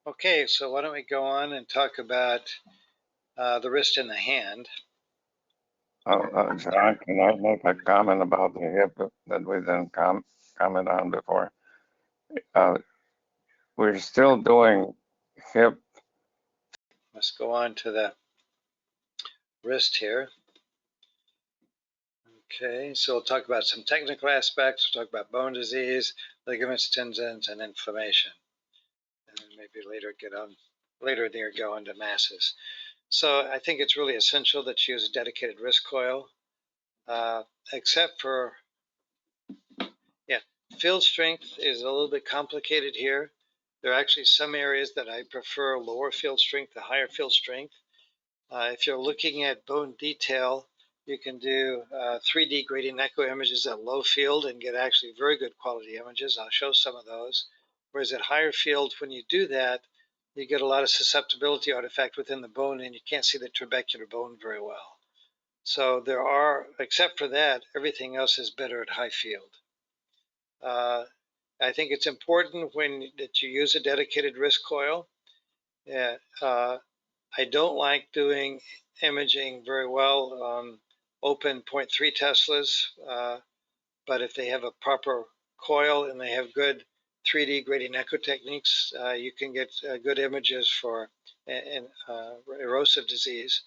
Okay, so why don't we go on and talk about the wrist and the hand. John, can I make a comment about the hip that we didn't comment on before? We're still doing hip. Let's go on to the wrist here. Okay, so we'll talk about some technical aspects. We'll talk about bone disease, ligaments, tendons, and inflammation. And then maybe later there go into masses. So I think it's really essential that you use a dedicated wrist coil, except for, field strength is a little bit complicated here. There are actually some areas that I prefer lower field strength to higher field strength. If you're looking at bone detail, you can do 3D gradient echo images at low field and get actually very good quality images. I'll show some of those. Whereas at higher field, when you do that, you get a lot of susceptibility artifact within the bone and you can't see the trabecular bone very well. So there are, except for that, everything else is better at high field. I think it's important that you use a dedicated wrist coil. I don't like doing imaging very well on open 0.3 Teslas, but if they have a proper coil and they have good 3D gradient echo techniques, you can get good images for erosive disease.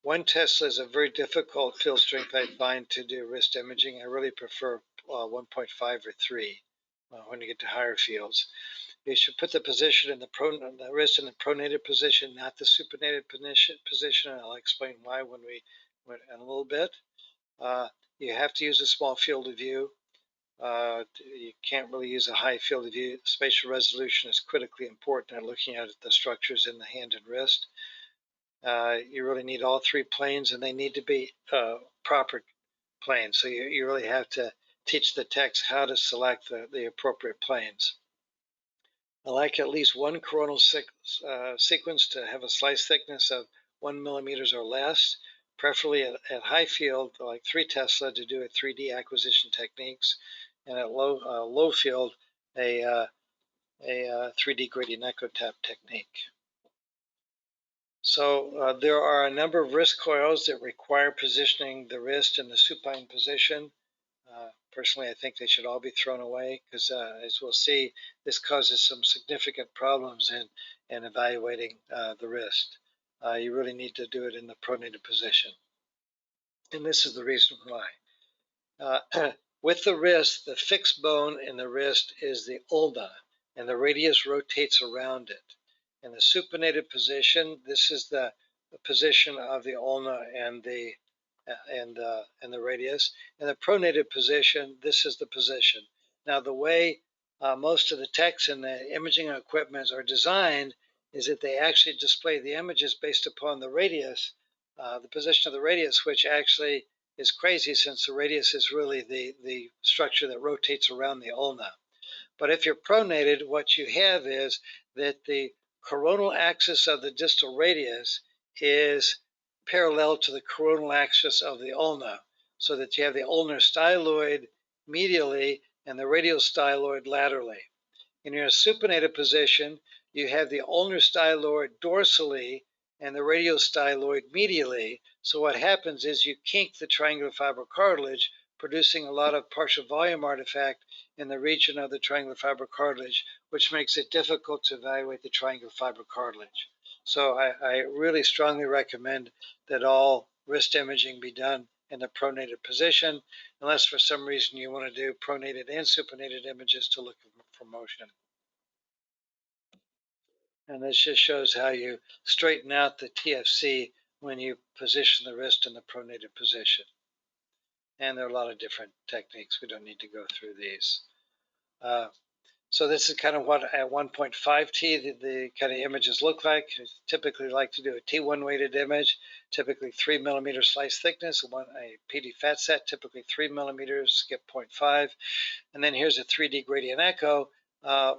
1 Tesla is a very difficult field strength I find to do wrist imaging. I really prefer 1.5 or 3 when you get to higher fields. You should put the position in the wrist in the pronated position, not the supinated position, and I'll explain why in a little bit. You have to use a small field of view. You can't really use a high field of view. Spatial resolution is critically important in looking at the structures in the hand and wrist. You really need all 3 planes, and they need to be proper planes. So you really have to teach the techs how to select the appropriate planes. I like at least 1 coronal sequence to have a slice thickness of 1 millimeters or less, preferably at high field, like 3 Tesla, to do a 3D acquisition techniques, and at low field, a 3D gradient echo tap technique. So there are a number of wrist coils that require positioning the wrist in the supine position. Personally, I think they should all be thrown away because, as we'll see, this causes some significant problems in evaluating the wrist. You really need to do it in the pronated position. And this is the reason why. With the wrist, the fixed bone in the wrist is the ulna, and the radius rotates around it. In the supinated position, this is the position of the ulna and the radius. In the pronated position, this is the position. Now, the way most of the techs and the imaging equipments are designed is that they actually display the images based upon the radius, the position of the radius, which actually is crazy since the radius is really the structure that rotates around the ulna. But if you're pronated, what you have is that the coronal axis of the distal radius is parallel to the coronal axis of the ulna, so that you have the ulnar styloid medially and the radial styloid laterally. In your supinated position, you have the ulnar styloid dorsally and the radial styloid medially. So what happens is you kink the triangular fibrocartilage, producing a lot of partial volume artifact in the region of the triangular fibrocartilage, which makes it difficult to evaluate the triangular fibrocartilage. So I really strongly recommend that all wrist imaging be done in the pronated position, unless for some reason you want to do pronated and supinated images to look for motion. And this just shows how you straighten out the TFC when you position the wrist in the pronated position. And there are a lot of different techniques. We don't need to go through these. So this is kind of what at 1.5T the kind of images look like. I typically like to do a T1 weighted image, typically 3 millimeter slice thickness, a PD fat set, typically 3 millimeters, skip 0.5. And then here's a 3D gradient echo,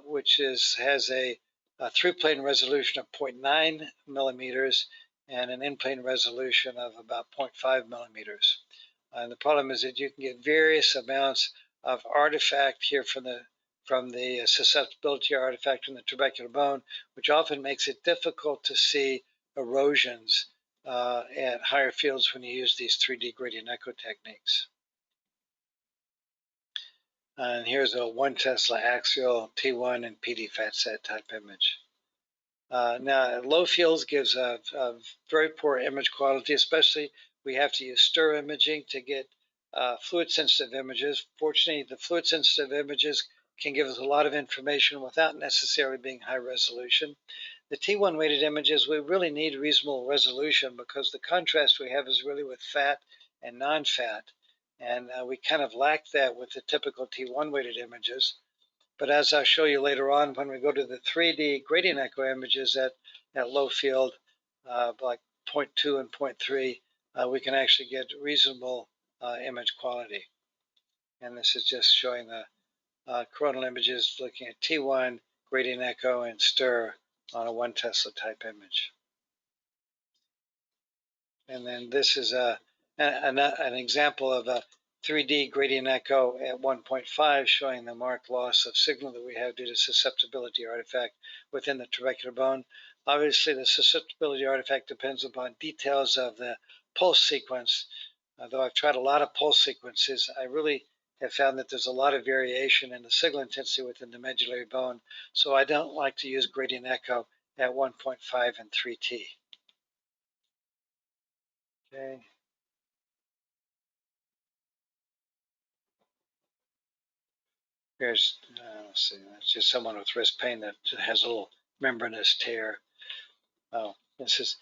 which has a through-plane resolution of 0.9 millimeters and an in-plane resolution of about 0.5 millimeters. And the problem is that you can get various amounts of artifact here from the from the susceptibility artifact in the trabecular bone, which often makes it difficult to see erosions at higher fields when you use these 3D gradient echo techniques. And here's a 1 Tesla axial T1 and PD fat set type image. Now, low fields gives a very poor image quality, especially we have to use stir imaging to get fluid-sensitive images. Fortunately, the fluid-sensitive images can give us a lot of information without necessarily being high resolution. The T1 weighted images, we really need reasonable resolution because the contrast we have is really with fat and non-fat, and we kind of lack that with the typical T1 weighted images. But as I'll show you later on, when we go to the 3D gradient echo images at low field, like 0.2 and 0.3, we can actually get reasonable image quality. And this is just showing the coronal images looking at T1, gradient echo, and stir on a 1 Tesla type image. And then this is an example of a 3D gradient echo at 1.5 showing the marked loss of signal that we have due to susceptibility artifact within the trabecular bone. Obviously, the susceptibility artifact depends upon details of the pulse sequence. Though I've tried a lot of pulse sequences, I really have found that there's a lot of variation in the signal intensity within the medullary bone, so I don't like to use gradient echo at 1.5 and 3T. Okay. Here's, let's see, that's just someone with wrist pain that has a little membranous tear. Oh, this is,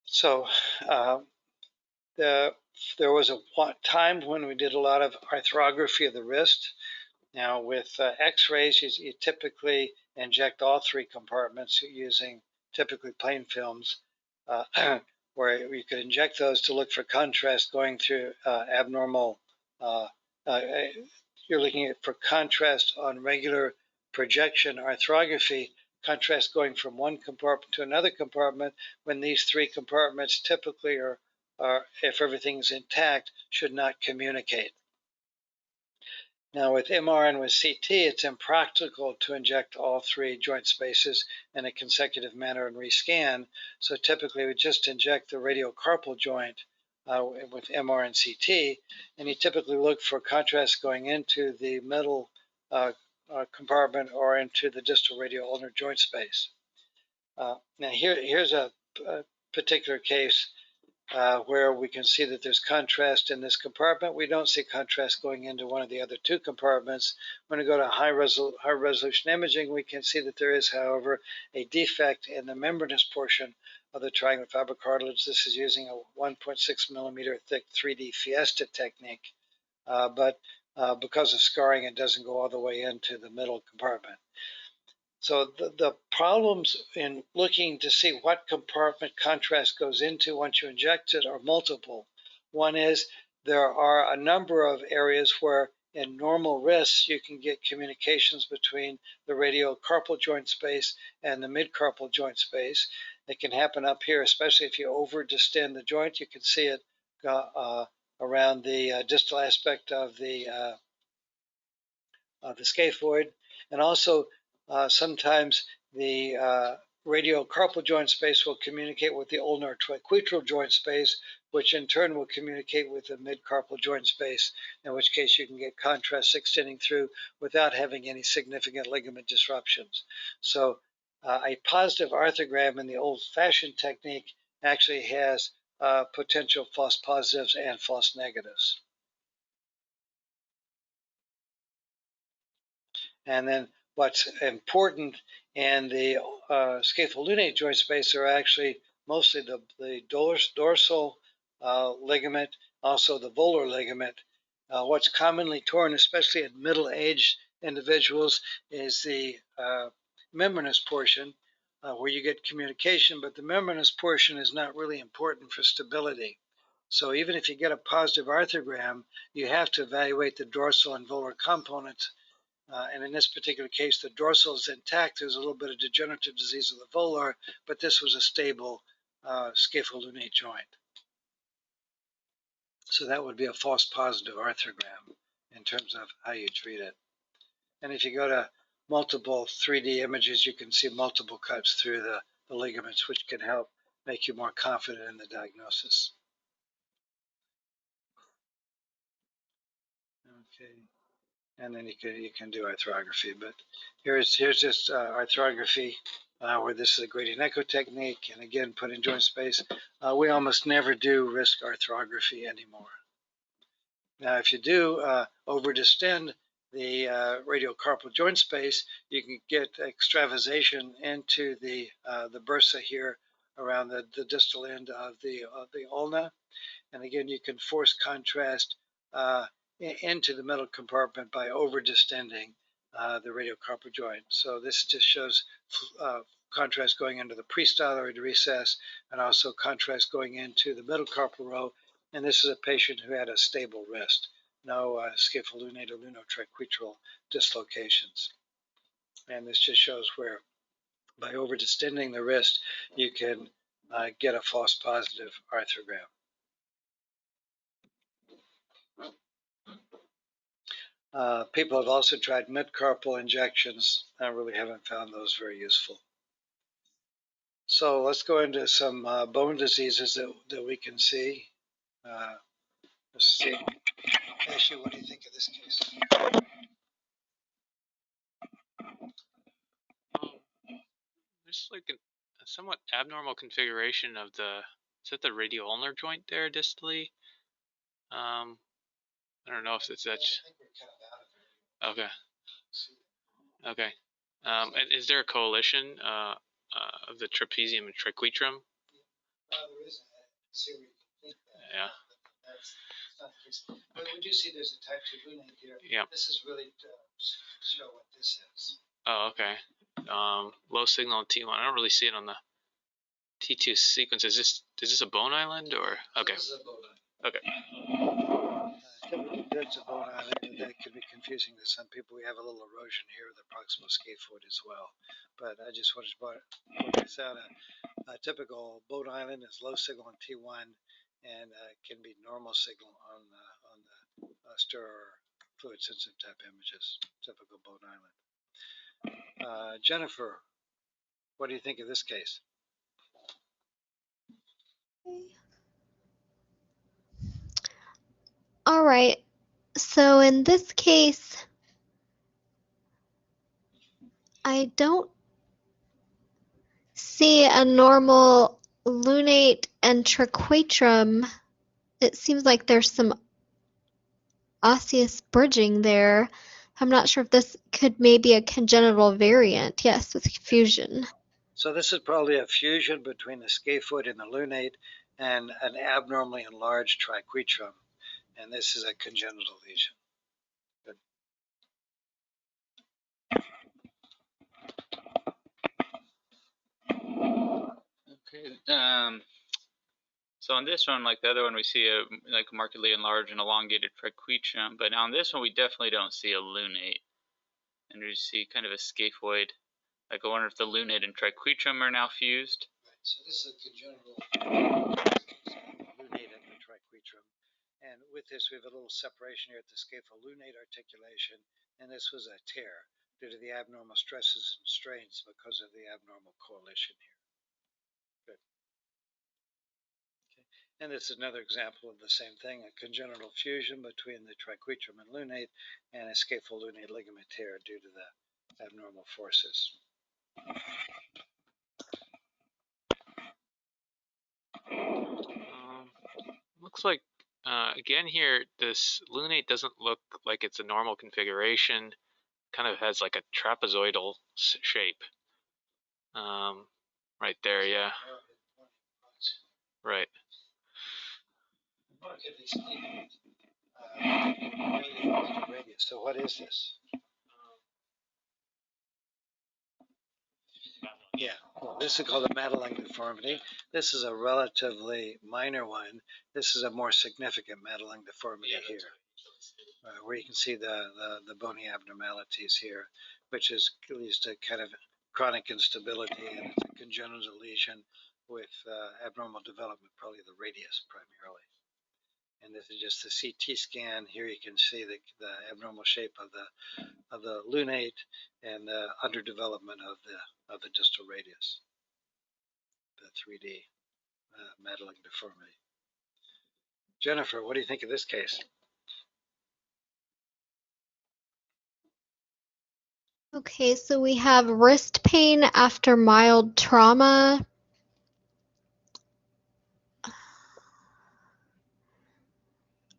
so there was a time when we did a lot of arthrography of the wrist. Now with x-rays, you typically inject all 3 compartments using typically plain films, where you could inject those to look for contrast going through abnormal you're looking for contrast on regular projection arthrography, contrast going from one compartment to another compartment when these 3 compartments typically are, if everything's intact, should not communicate. Now with MR and with CT, it's impractical to inject all 3 joint spaces in a consecutive manner and rescan. So typically we just inject the radiocarpal joint with MR and CT, and you typically look for contrast going into the middle compartment or into the distal radio-ulnar joint space. Now here's a particular case where we can see that there's contrast in this compartment. We don't see contrast going into one of the other 2 compartments. When we go to high resolution imaging, we can see that there is, however, a defect in the membranous portion of the triangular fiber cartilage. This is using a 1.6 millimeter thick 3D Fiesta technique, but because of scarring, it doesn't go all the way into the middle compartment. So the problems in looking to see what compartment contrast goes into once you inject it are multiple. One is there are a number of areas where in normal wrists you can get communications between the radiocarpal joint space and the midcarpal joint space. It can happen up here, especially if you overdistend the joint. You can see it around the distal aspect of the scaphoid, and also sometimes the radiocarpal joint space will communicate with the ulnar-triquetral joint space, which in turn will communicate with the midcarpal joint space, in which case you can get contrast extending through without having any significant ligament disruptions. So a positive arthrogram in the old-fashioned technique actually has potential false positives and false negatives. And then what's important in the scapholunate joint space are actually mostly the dorsal ligament, also the volar ligament. What's commonly torn, especially in middle-aged individuals, is the membranous portion where you get communication, but the membranous portion is not really important for stability. So even if you get a positive arthrogram, you have to evaluate the dorsal and volar components. And in this particular case, the dorsal is intact. There's a little bit of degenerative disease of the volar, but this was a stable scapholunate joint. So that would be a false positive arthrogram in terms of how you treat it. And if you go to multiple 3D images, you can see multiple cuts through the ligaments, which can help make you more confident in the diagnosis. Okay, and then you can do arthrography, but here's just arthrography where this is a gradient echo technique, and again put in joint space. We almost never do risk arthrography anymore. Now, if you do overdistend the radiocarpal joint space, you can get extravasation into the bursa here around the distal end of the ulna, and again you can force contrast into the middle compartment by overdistending the radiocarpal joint. So this just shows contrast going into the prestyloid recess and also contrast going into the middle carpal row. And this is a patient who had a stable wrist, no scapholunate or luno-triquetral dislocations. And this just shows where by overdistending the wrist, you can get a false positive arthrogram. People have also tried midcarpal injections. I really haven't found those very useful. So let's go into some bone diseases that we can see. Let's see. Ashley, what do you think of this case? There's like a somewhat abnormal configuration of is that the radio-ulnar joint there distally? I don't know if it's that. Okay. Okay. And is there a coalition of the trapezium and triquetrum? There isn't. See where you complete that. Yeah. That's not the case. But we do see there's a type 2 lunate here. Yeah. This is really to show what this is. Oh, okay. Low signal T1. I don't really see it on the T2 sequence. Is this a bone island or? Okay. This is a bone island. Okay. Typically, that's a bone island, and that can be confusing to some people. We have a little erosion here of the proximal scaphoid as well. But I just wanted to point this out. A typical bone island is low signal on T1 and can be normal signal on the stir or fluid sensitive type images. Typical bone island. Jennifer, what do you think of this case? All right, so in this case, I don't see a normal lunate and triquetrum. It seems like there's some osseous bridging there. I'm not sure if this could maybe a congenital variant. Yes, with fusion. So this is probably a fusion between the scaphoid and the lunate and an abnormally enlarged triquetrum. And this is a congenital lesion. Good. Okay. So on this one, like the other one, we see a markedly enlarged and elongated triquetrum, but on this one, we definitely don't see a lunate, and we see kind of a scaphoid. Like I wonder if the lunate and triquetrum are now fused. Right. So this is a congenital lunate and the triquetrum. And with this, we have a little separation here at the scapholunate articulation, and this was a tear due to the abnormal stresses and strains because of the abnormal coalition here. Good. Okay. And this is another example of the same thing, a congenital fusion between the triquetrum and lunate and a scapholunate ligament tear due to the abnormal forces. Looks like again here, this lunate doesn't look like it's a normal configuration. Kind of has like a trapezoidal shape. Right there, yeah. Right. So what is this? Yeah, well, this is called a Madelung Deformity. This is a relatively minor one. This is a more significant Madelung Deformity here, where you can see the bony abnormalities here, which is leads to kind of chronic instability, and it's a congenital lesion with abnormal development, probably the radius primarily. And this is just the CT scan. Here you can see the abnormal shape of the lunate and the underdevelopment of the distal radius, the 3D Madelung deformity. Jennifer, what do you think of this case? Okay, so we have wrist pain after mild trauma.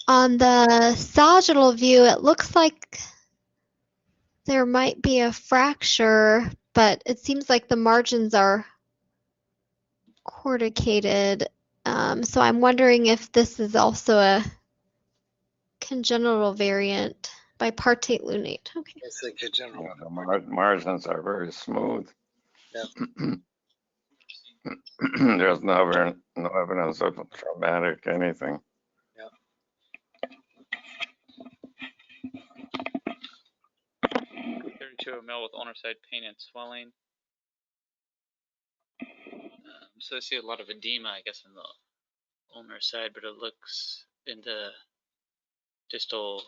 On the sagittal view, it looks like there might be a fracture, but it seems like the margins are corticated. So I'm wondering if this is also a congenital variant, bipartite lunate. Okay. It's a congenital. Yeah, the margins are very smooth. Yeah. There's no evidence of traumatic anything. 32 ml with ulnar side pain and swelling. So I see a lot of edema, I guess, on the ulnar side, but it looks in the distal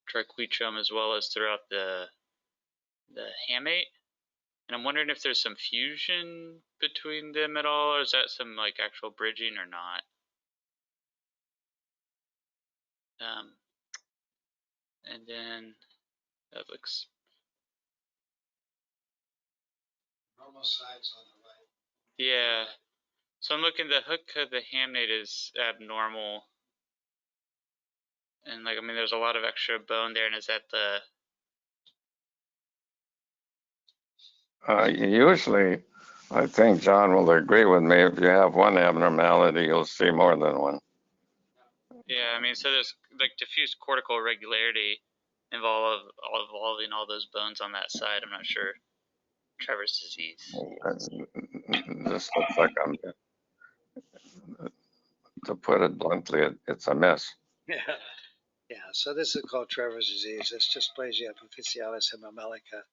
triquetrum as well as throughout the hamate. And I'm wondering if there's some fusion between them at all, or is that some like actual bridging or not? And then that looks Normal sides on the right. yeah. So I'm looking, the hook of the hamate is abnormal. And like, I mean, there's a lot of extra bone there, and is that the... Usually, I think John will agree with me, if you have one abnormality, you'll see more than one. Yeah, I mean, so there's like diffuse cortical irregularity involving all those bones on that side. I'm not sure. Trevors disease. This looks like to put it bluntly, it's a mess. Yeah. Yeah. So this is called Trevors disease. It's dysplasia Ephipysealis Hemimelica,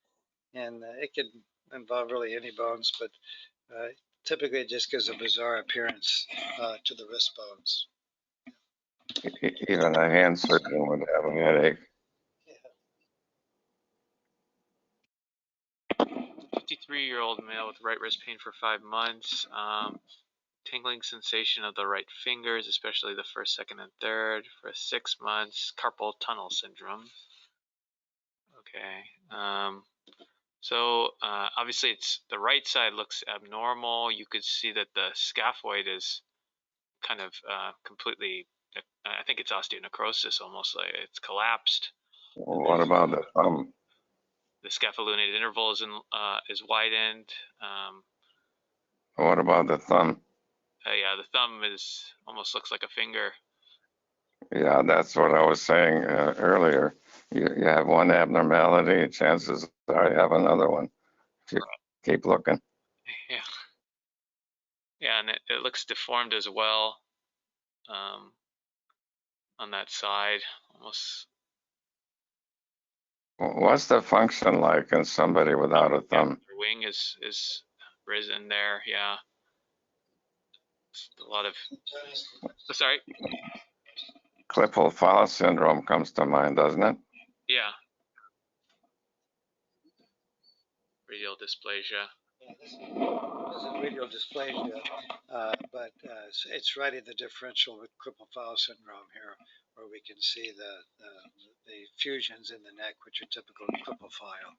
and it can involve really any bones, but typically it just gives a bizarre appearance to the wrist bones. Even a hand surgeon would have a headache. 53-year-old male with right wrist pain for 5 months. Tingling sensation of the right fingers, especially the first, second, and third for 6 months. Carpal tunnel syndrome. Okay. So obviously it's the right side looks abnormal. You could see that the scaphoid is kind of completely, I think it's osteonecrosis, almost like it's collapsed. What about the thumb? The scapholunate interval is widened. What about the thumb? Yeah, the thumb almost looks like a finger. Yeah, that's what I was saying earlier. You have one abnormality, chances are you have another one if you keep looking. Yeah. Yeah, and it looks deformed as well on that side, almost. What's the function like in somebody without a thumb? Their wing is risen there, yeah. It's a lot of, sorry? Klippel-Falls syndrome comes to mind, doesn't it? Yeah. Radial dysplasia. Yeah, this is radial dysplasia, but it's right in the differential with Klippel-Falls syndrome here, where we can see the fusions in the neck, which are typical of Klippel-Falls.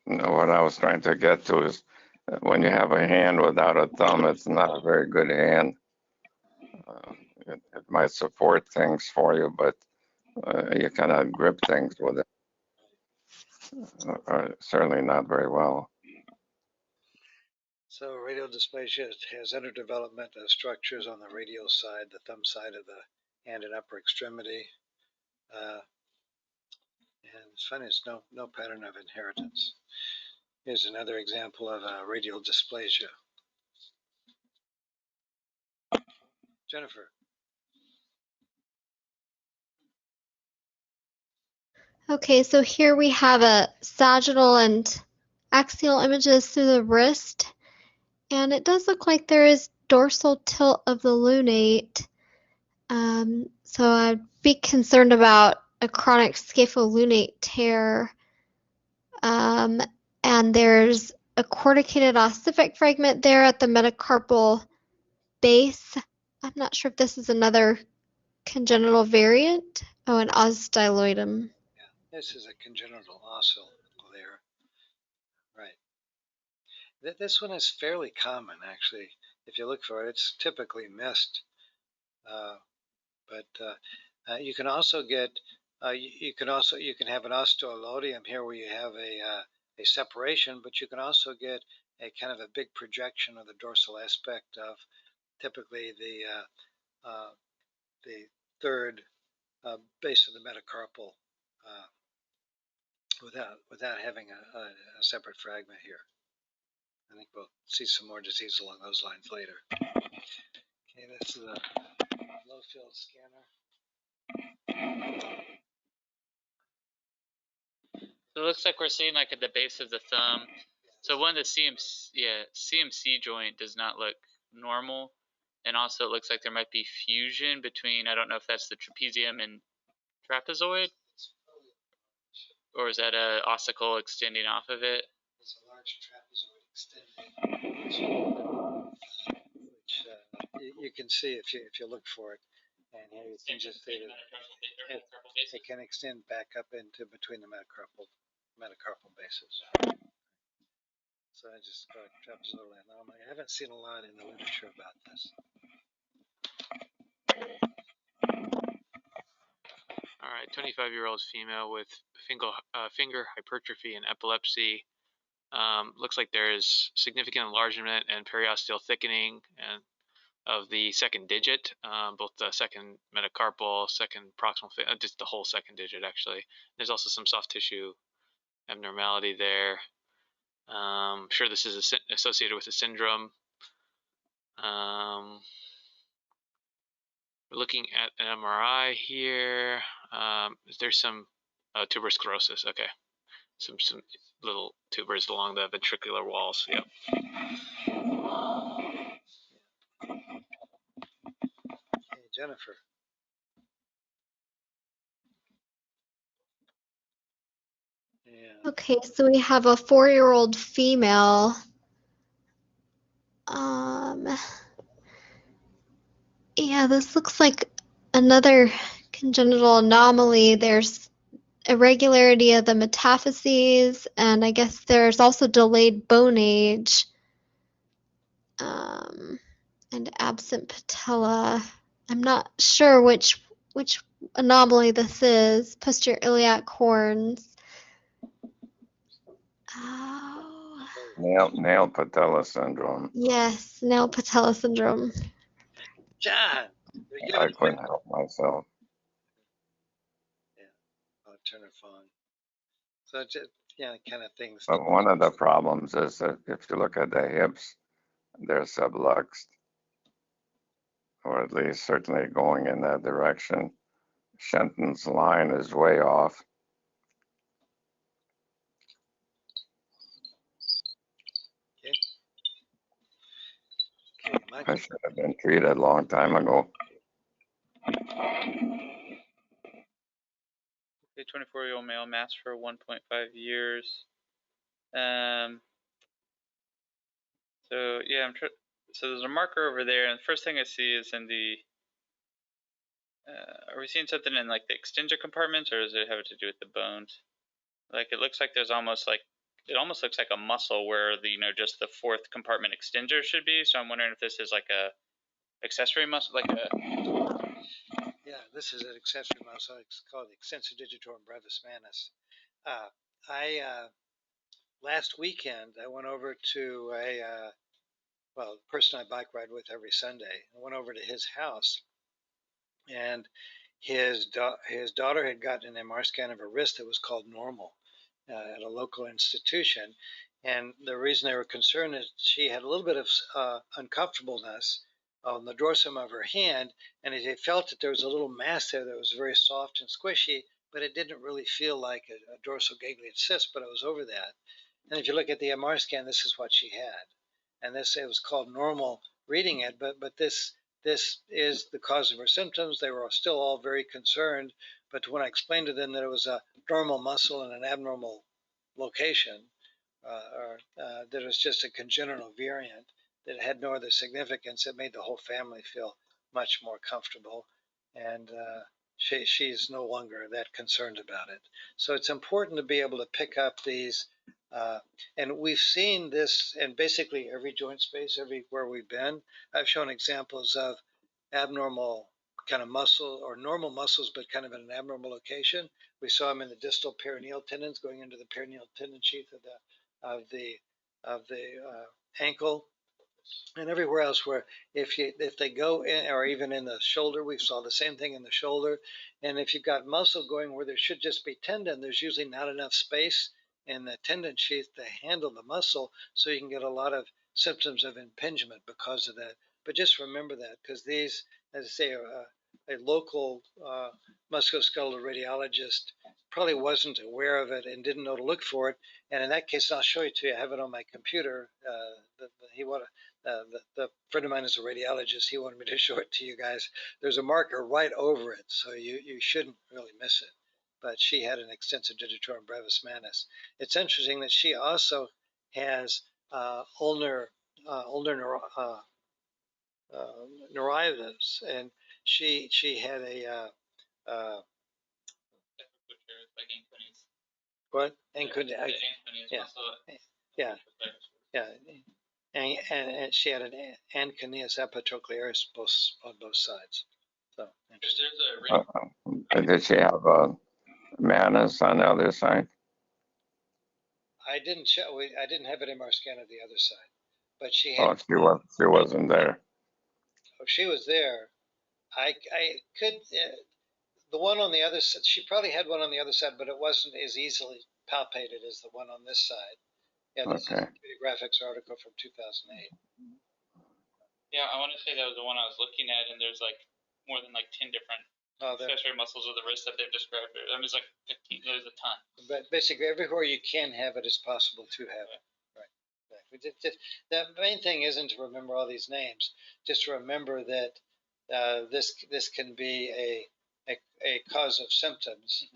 What I was trying to get to is when you have a hand without a thumb, it's not a very good hand. It might support things for you, but you cannot grip things with it. Certainly not very well. So radial dysplasia has underdevelopment of structures on the radial side, the thumb side of the hand and upper extremity. And it's funny, it's no pattern of inheritance. Here's another example of radial dysplasia. Jennifer. Okay, so here we have a sagittal and axial images through the wrist, and it does look like there is dorsal tilt of the lunate. So I'd be concerned about a chronic scapholunate tear. And there's a corticated ossific fragment there at the metacarpal base. I'm not sure if this is another congenital variant. Oh, an Styloidium. Yeah, this is a congenital ossel there. Right. This one is fairly common, actually. If you look for it, it's typically missed. But you can also get, you can have an osteoloidium here where you have a separation, but you can also get a kind of a big projection of the dorsal aspect of typically the third base of the metacarpal without having a separate fragment here. I think we'll see some more disease along those lines later. Okay, this is a low field scanner. So it looks like we're seeing like at the base of the thumb. So one of the CMC joint does not look normal. And also it looks like there might be fusion between, I don't know if that's the trapezium and trapezoid, or is that a ossicle extending off of it? It's a large trapezoid extending, which you can see if you look for it. And here you can just see that it can extend back up into between the metacarpal bases. So I just call it trapezoidal anomaly. I haven't seen a lot in the literature about this. All right, 25-year-old female with finger hypertrophy and epilepsy. Looks like there is significant enlargement and periosteal thickening and of the second digit, both the second metacarpal, second proximal, just the whole second digit actually. There's also some soft tissue abnormality there. Sure this is associated with a syndrome. We're looking at an MRI here. There's some tuberous sclerosis. Okay, some little tubers along the ventricular walls. Yep. Hey, Jennifer. Yeah. Okay, so we have a 4-year-old female. Yeah, this looks like another congenital anomaly. There's irregularity of the metaphyses, and I guess there's also delayed bone age, and absent patella. I'm not sure which anomaly this is. Posterior iliac horns. Oh. Nail patella syndrome. Yes, nail patella syndrome. John, I couldn't help myself. Yeah, I'll turn her phone. So just kind of things. But one of the problems is that if you look at the hips, they're subluxed, or at least certainly going in that direction. Shenton's line is way off. Okay, I should have been treated a long time ago. A 24-year-old male, masked for 1.5 years. So yeah, so there's a marker over there, and the first thing I see is in the. Are we seeing something in like the extensor compartments, or does it have to do with the bones? Like it looks like there's almost looks like a muscle where the just the fourth compartment extensor should be. So I'm wondering if this is like a accessory muscle, like a. Yeah, this is an accessory muscle. It's called the Extensor Digitorum Brevis Manus. Last weekend I went over to the person I bike ride with every Sunday. I went over to his house, and his daughter had gotten an MR scan of her wrist that was called normal at a local institution. And the reason they were concerned is she had a little bit of uncomfortableness on the dorsum of her hand, and they felt that there was a little mass there that was very soft and squishy, but it didn't really feel like a dorsal ganglion cyst, but it was over that. And if you look at the MR scan, this is what she had. And it was called normal reading it, but this this is the cause of her symptoms. They were still all very concerned, but when I explained to them that it was a normal muscle in an abnormal location, that it was just a congenital variant, that had no other significance, it made the whole family feel much more comfortable, and she's no longer that concerned about it. So it's important to be able to pick up these, and we've seen this in basically every joint space, everywhere we've been. I've shown examples of abnormal kind of muscle or normal muscles, but kind of in an abnormal location. We saw them in the distal perineal tendons going into the perineal tendon sheath of the ankle, and everywhere else where if they go in, or even in the shoulder, we saw the same thing in the shoulder. And if you've got muscle going where there should just be tendon, there's usually not enough space in the tendon sheath to handle the muscle, so you can get a lot of symptoms of impingement because of that. But just remember that, because these, as I say, a local musculoskeletal radiologist probably wasn't aware of it and didn't know to look for it. And in that case, I'll show it to you. I have it on my computer. The friend of mine is a radiologist. He wanted me to show it to you guys. There's a marker right over it, so you shouldn't really miss it. But she had an extensive Digitorum Brevis Manus. It's interesting that she also has ulnar neuritis, and she had a what? And she had an anconeus epitrochlearis on both sides. So interesting. Did she have a Manus on the other side? I didn't have an MR scan of the other side, but she had. Oh, she wasn't there. Oh, she was there. I could. The one on the other side, she probably had one on the other side, but it wasn't as easily palpated as the one on this side. Yeah, this is a 3D graphics article from 2008. Yeah, I want to say that was the one I was looking at, and there's like more than like 10 different accessory muscles of the wrist that they've described. I mean, it's like 15. There's a ton. But basically, everywhere you can have it, it's possible to have it. Right. The main thing isn't to remember all these names. Just remember that this can be a cause of symptoms.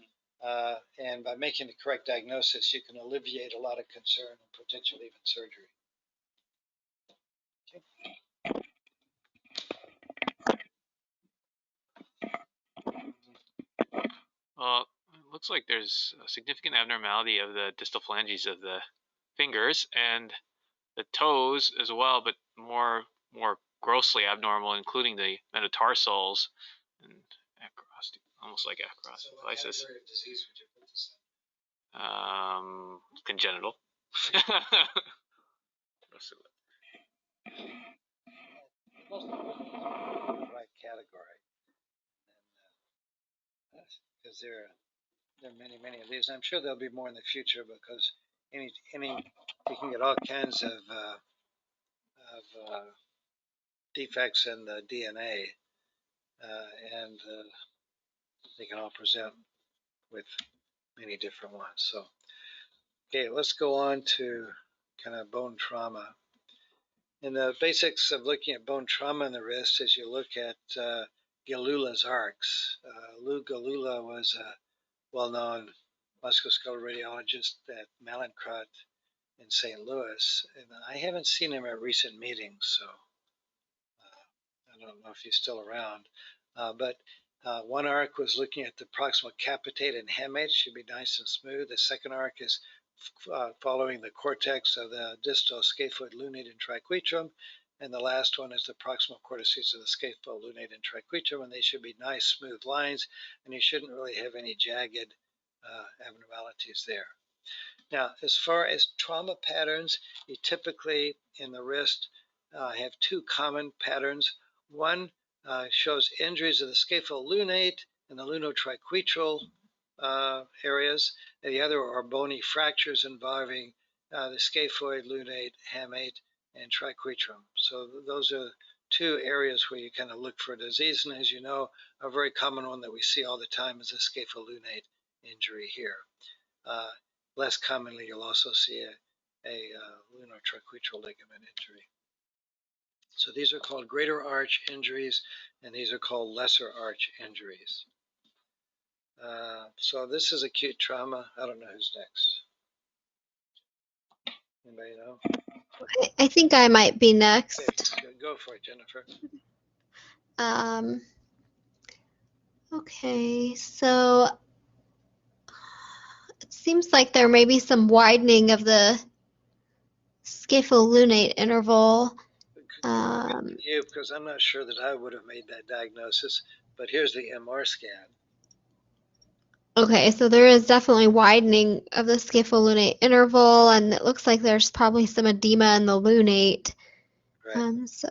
And by making the correct diagnosis, you can alleviate a lot of concern and potentially even surgery. Okay. Well, it looks like there's a significant abnormality of the distal phalanges of the fingers and the toes as well, but more grossly abnormal, including the metatarsals and almost like acrosticholysis. Congenital. Right category, because there are many of these. I'm sure there'll be more in the future, because any you can get all kinds of defects in the DNA, and they can all present with many different ones. So, okay, let's go on to kind of bone trauma. And the basics of looking at bone trauma in the wrist is you look at Gilula's arcs. Lou Gilula was a well-known musculoskeletal radiologist at Mallinckrodt in St. Louis, and I haven't seen him at recent meetings, so I don't know if he's still around. But one arc was looking at the proximal capitate and hamate, should be nice and smooth. The second arc is following the cortex of the distal scaphoid lunate and triquetrum, and the last one is the proximal cortices of the scaphoid lunate and triquetrum, and they should be nice smooth lines, and you shouldn't really have any jagged abnormalities there. Now, as far as trauma patterns, you typically in the wrist have two common patterns. One shows injuries of the scaphoid lunate and the luno-triquetral areas, and the other are bony fractures involving the scaphoid, lunate, hamate, and triquetrum. So those are two areas where you kind of look for disease. And as you know, a very common one that we see all the time is a scaphoid lunate injury here. Less commonly, you'll also see a luno-triquetral ligament injury. So these are called greater arch injuries, and these are called lesser arch injuries. So this is acute trauma. I don't know who's next. Anybody know? I think I might be next. Okay, go for it, Jennifer. Okay, so it seems like there may be some widening of the scapholunate interval. You, because I'm not sure that I would have made that diagnosis, but here's the MR scan. Okay, so there is definitely widening of the scapholunate interval, and it looks like there's probably some edema in the lunate. Right. So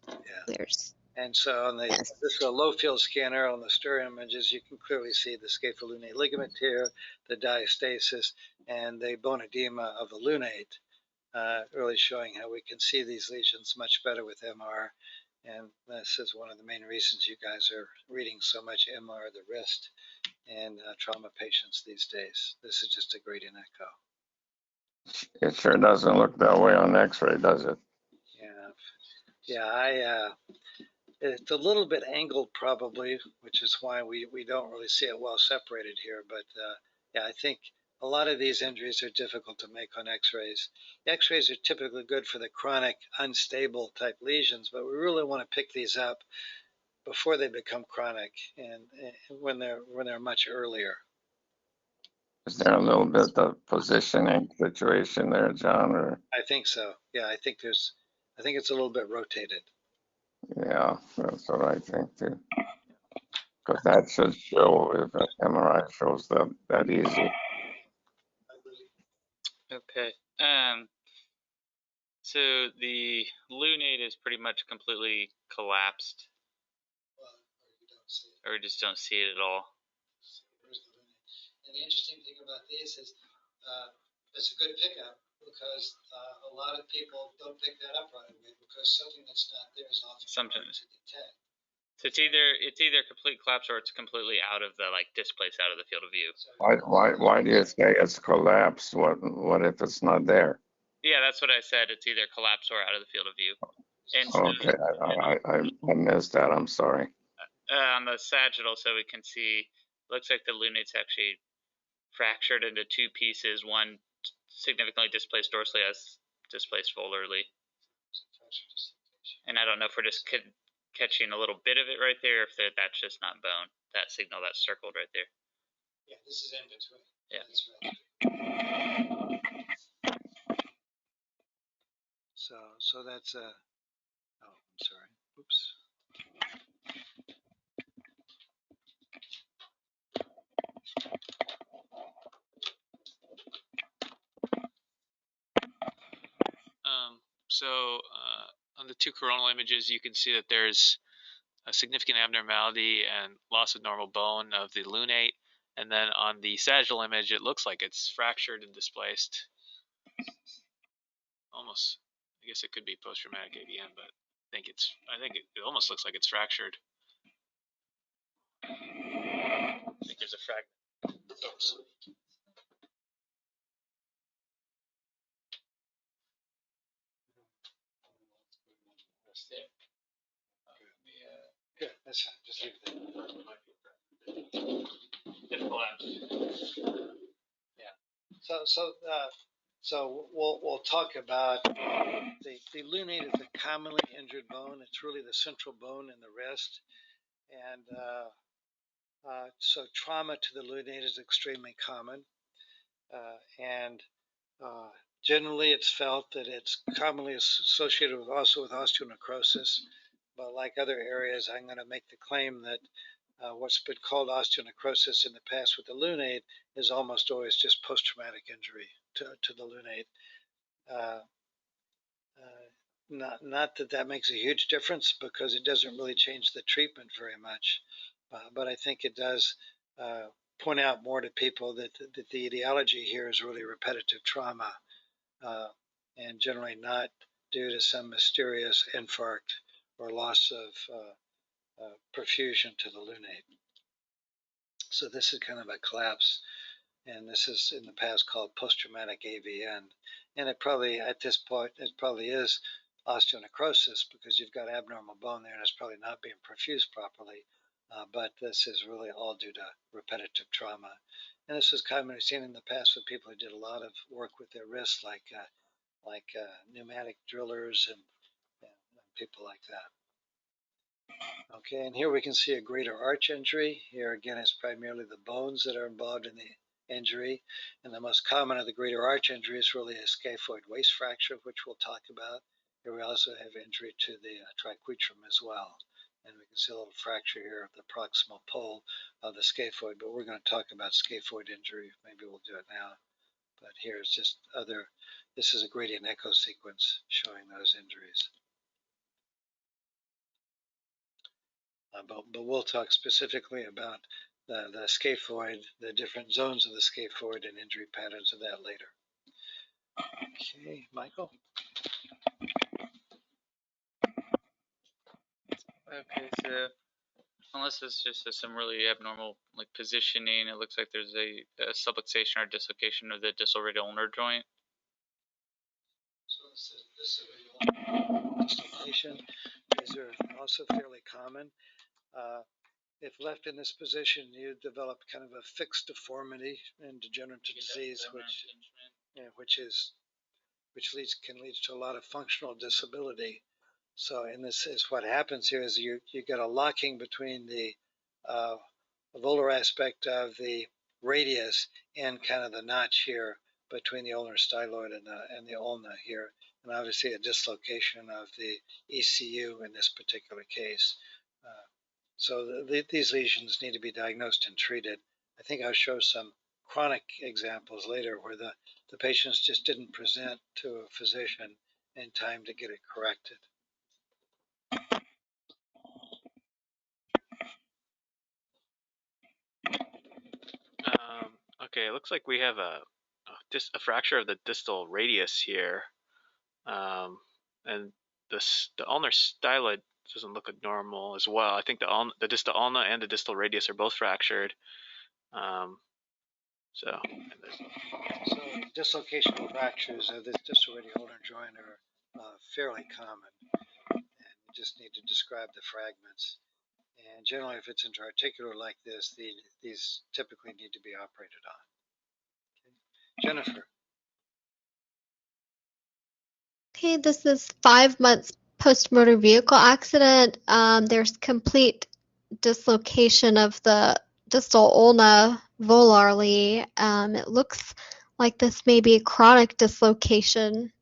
Yeah. there's And so on the yes. this is a low field scanner on the stereo images. You can clearly see the scapholunate ligament tear, the diastasis, and the bone edema of the lunate, really showing how we can see these lesions much better with MR. And this is one of the main reasons you guys are reading so much MR of the wrist and trauma patients these days. This is just a gradient echo. It sure doesn't look that way on X-ray, does it? Yeah. It's a little bit angled probably, which is why we don't really see it well separated here. But yeah, I think a lot of these injuries are difficult to make on X-rays. X-rays are typically good for the chronic, unstable type lesions, but we really want to pick these up before they become chronic and when they're much earlier. Is there a little bit of positioning situation there, John? Or I think so. Yeah, I think it's a little bit rotated. yeah, that's what I think too. Because that should show if an MRI shows that easy. Okay. So the lunate is pretty much completely collapsed, or we just don't see it at all. And the interesting thing about these is it's a good pickup because a lot of people don't pick that up right away because something that's not there is often hard to detect. So it's either complete collapse or it's completely out of the displaced out of the field of view. Why do you say it's collapsed? What if it's not there? Yeah, that's what I said. It's either collapsed or out of the field of view. And Okay, I missed that. I'm sorry. on the sagittal, so we can see, looks like the lunate's actually fractured into two pieces. One significantly displaced dorsally, as displaced volarly. And I don't know if we're just catching a little bit of it right there, or if that's just not bone. That signal that's circled right there. Yeah, this is in between. Yeah. That's right. So that's a. Oh, I'm sorry. Oops. So on the two coronal images, you can see that there's a significant abnormality and loss of normal bone of the lunate. And then on the sagittal image, it looks like it's fractured and displaced. Almost, I guess it could be post-traumatic AVN, but I think it almost looks like it's fractured. I think there's a fragment. Oops. Good. That's fine. Just leave it there. It collapsed. Yeah. So we'll talk about the lunate is a commonly injured bone. It's really the central bone in the wrist, and so trauma to the lunate is extremely common, and generally it's felt that it's commonly associated also with osteonecrosis. But like other areas, I'm going to make the claim that what's been called osteonecrosis in the past with the lunate is almost always just post-traumatic injury to the lunate. Not that makes a huge difference because it doesn't really change the treatment very much, but I think it does point out more to people that the etiology here is really repetitive trauma and generally not due to some mysterious infarct or loss of perfusion to the lunate. So this is kind of a collapse, and this is in the past called post-traumatic AVN. And it probably, at this point, it probably is osteonecrosis because you've got abnormal bone there and it's probably not being perfused properly. But this is really all due to repetitive trauma. And this is commonly seen in the past with people who did a lot of work with their wrists, like pneumatic drillers and people like that. Okay, and here we can see a greater arch injury. Here again, it's primarily the bones that are involved in the injury. And the most common of the greater arch injury is really a scaphoid waist fracture, which we'll talk about. Here we also have injury to the triquetrum as well. And we can see a little fracture here of the proximal pole of the scaphoid, but we're going to talk about scaphoid injury. Maybe we'll do it now. But here's just this is a gradient echo sequence showing those injuries. But we'll talk specifically about the scaphoid, the different zones of the scaphoid and injury patterns of that later. Okay, Michael? Okay, so unless it's just some really abnormal like positioning, it looks like there's a subluxation or dislocation of the distal radial-ulnar joint. So this is radial dislocation. These are also fairly common. If left in this position, you develop kind of a fixed deformity and degenerative disease, which can lead to a lot of functional disability. So, and this is what happens here is you get a locking between the volar aspect of the radius and kind of the notch here between the ulnar styloid and the ulna here, and obviously a dislocation of the ECU in this particular case. So these lesions need to be diagnosed and treated. I think I'll show some chronic examples later where the patients just didn't present to a physician in time to get it corrected. Okay, it looks like we have a fracture of the distal radius here, and the ulnar styloid doesn't look normal as well. I think the distal ulna and the distal radius are both fractured. So dislocational fractures of this distal radial-ulnar joint are fairly common, and you just need to describe the fragments. And generally, if it's intra-articular like this, these typically need to be operated on. Okay. Jennifer. Okay, this is 5 months post-motor vehicle accident. There's complete dislocation of the distal ulna volarly. It looks like this may be a chronic dislocation.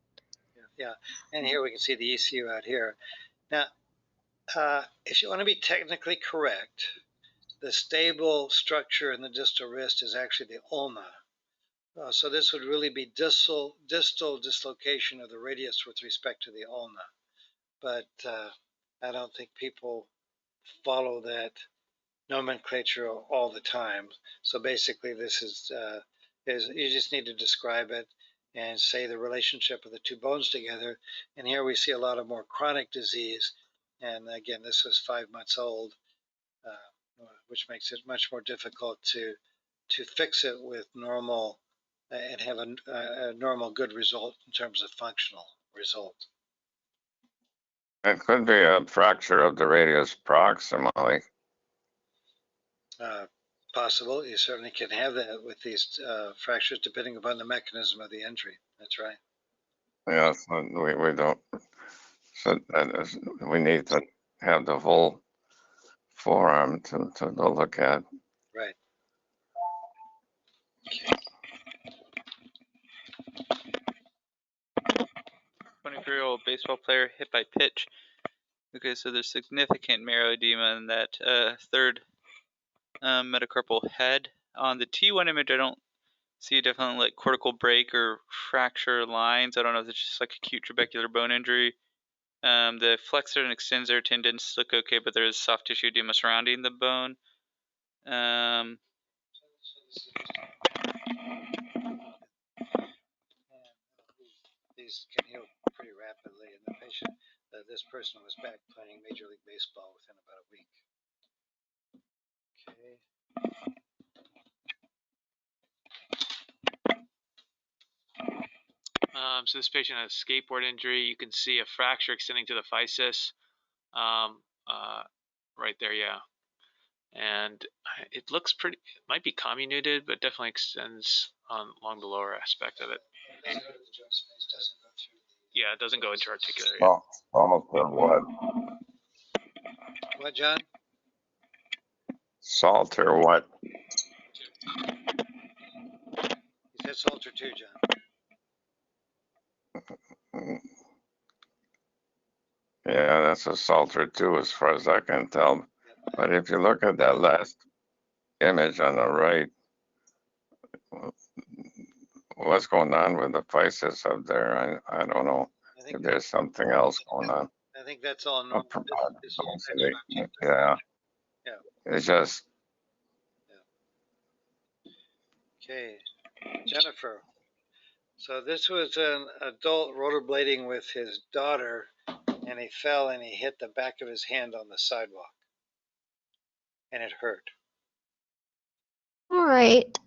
Yeah, and here we can see the ECU out here. Now, if you want to be technically correct, the stable structure in the distal wrist is actually the ulna. So this would really be distal dislocation of the radius with respect to the ulna. But I don't think people follow that nomenclature all the time. So basically this is you just need to describe it and say the relationship of the two bones together. And here we see a lot of more chronic disease. And again, this was 5 months old, which makes it much more difficult to fix it with normal and have a normal good result in terms of functional result. It could be a fracture of the radius proximally. Possible. You certainly can have that with these fractures depending upon the mechanism of the injury. That's right. Yes, we don't. So we need to have the whole forearm to look at. Right. 24-year-old baseball player hit by pitch. Okay, so there's significant marrow edema in that third metacarpal head. On the T1 image, I don't see definitely like cortical break or fracture lines. I don't know if it's just like acute trabecular bone injury. The flexor and extensor tendons look okay, but there is soft tissue edema surrounding the bone. These can heal pretty rapidly, and the patient, this person was back playing Major League Baseball within about a week. Okay. So this patient has skateboard injury. You can see a fracture extending to the physis. Right there, yeah. And it looks pretty, it might be comminuted, but definitely extends along the lower aspect of it. Yeah, it doesn't go interarticular yet. Oh, almost what? What, John? Salt or what? He said Salter too, John. Yeah, that's a Salter too, as far as I can tell. But if you look at that last image on the right, what's going on with the physis up there? I don't know if there's something else going on. I think that's all normal. Yeah. Yeah. It's just. Okay, Jennifer. So this was an adult rollerblading with his daughter, and he fell and he hit the back of his hand on the sidewalk, and it hurt. All right.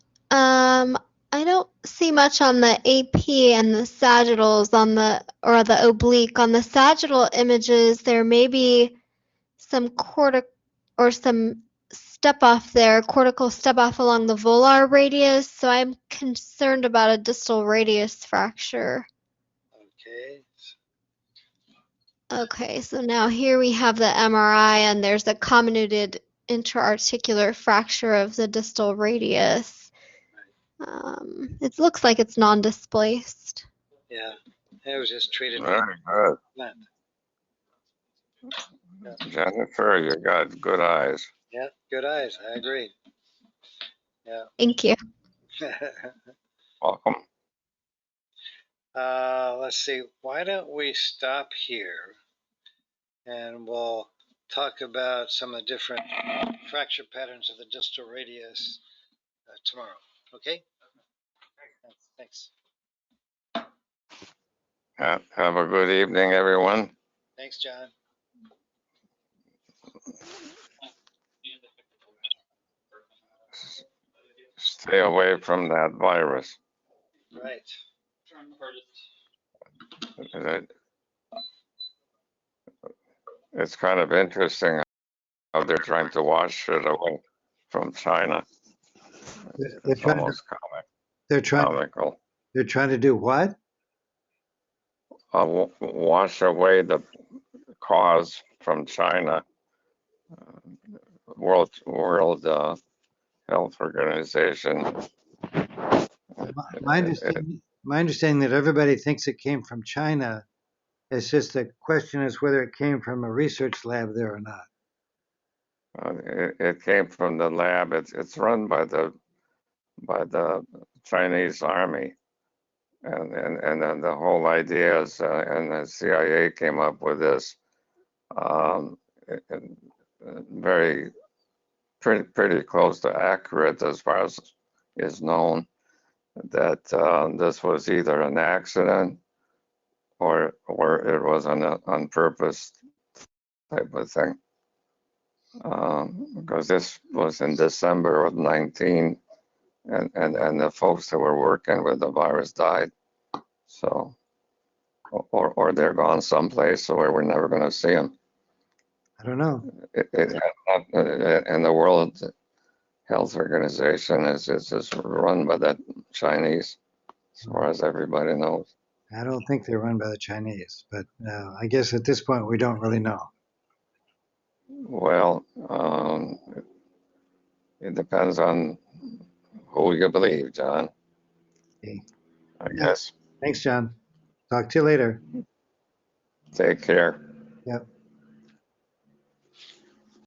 I don't see much on the AP and the sagittals or the oblique. On the sagittal images, there may be some some step off there, cortical step off along the volar radius. So I'm concerned about a distal radius fracture. Okay. Okay, so now here we have the MRI, and there's a comminuted interarticular fracture of the distal radius. It looks like it's non-displaced. Yeah, it was just treated. Very good. Yeah. Jennifer, you got good eyes. Yeah, good eyes. I agree. Yeah. Thank you. Welcome. Let's see. Why don't we stop here, and we'll talk about some of the different fracture patterns of the distal radius tomorrow. Okay? Thanks. Have a good evening, everyone. Thanks, John. Stay away from that virus. Right. It's kind of interesting how they're trying to wash it away from China. It's almost comical. They're trying to do what? Wash away the cause from China. World Health Organization. My understanding that everybody thinks it came from China. It's just the question is whether it came from a research lab there or not. It came from the lab. It's run by the Chinese army, and then the whole idea is, and the CIA came up with this, pretty close to accurate as far as is known, that this was either an accident or it was an on purpose type of thing. Because this was in December of 19, and the folks that were working with the virus died. So, or they're gone someplace where we're never going to see them. I don't know. And the World Health Organization is run by the Chinese, as far as everybody knows. I don't think they're run by the Chinese, but I guess at this point we don't really know. Well, it depends on who you believe, John. Okay. I guess. Thanks, John. Talk to you later. Take care. Yep.